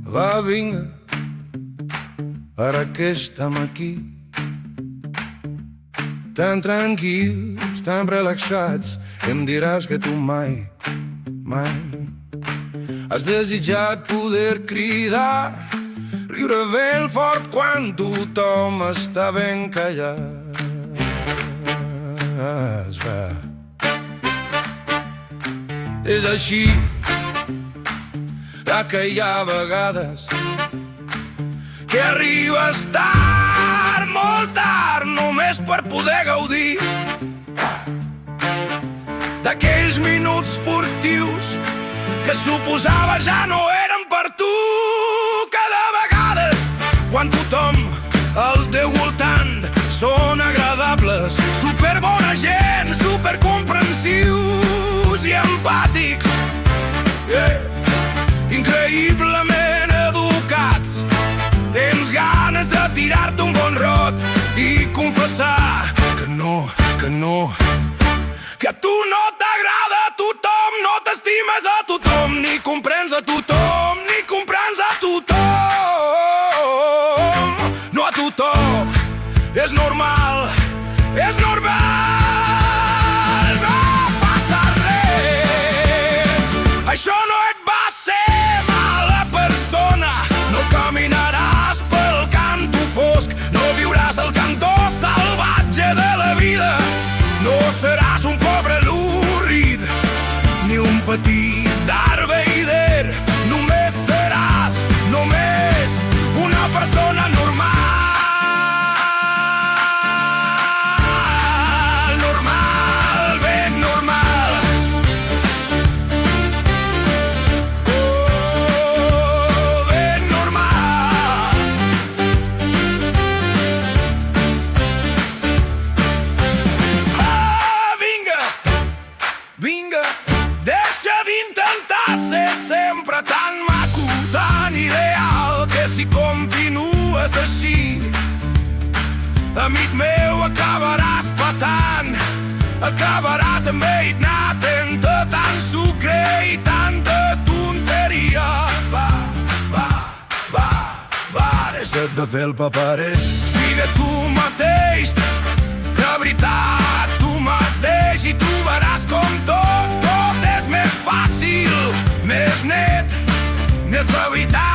Va, vinga, ara que estem aquí, tan tranquils, tan relaxats, em diràs que tu mai, mai has desitjat poder cridar, riure ben fort quan tothom està ben callat. Va. És així que hi ha vegades que arribes tard, molt tard, només per poder gaudir d'aquells minuts furtius que suposava ja no eren per tu. Que de vegades, quan tothom al teu voltant són agradables, superbona gent, supercomprensius i empàtics, increïblement educats, tens ganes de tirar-te un bon rot i confessar que a tu no t'agrada a tothom, no t'estimes a tothom, ni comprens a tothom, ni comprens a tothom. No a tothom, és normal, és normal, no passa res. Això no et va ser mala persona, no caminaràs pel canto fosc, no viuràs el cantó salvatge de la vida, no seràs un pobre avorrit, ni un petit Darth Vader, només seràs, només una persona normal, normal, ben normal. Oh, ben normal. Ah, vinga, vinga, deixa d'intentar ser sempre tan maco, tan ideal, que si continues així, amic meu, acabaràs patant, acabaràs enverinat entre tant sucre i tanta tonteria. Va, deixa't de fer el paperés, sigues tu mateix, de veritat, tu mateix, i trobaràs com tot és més fàcil, més net, més de veritat.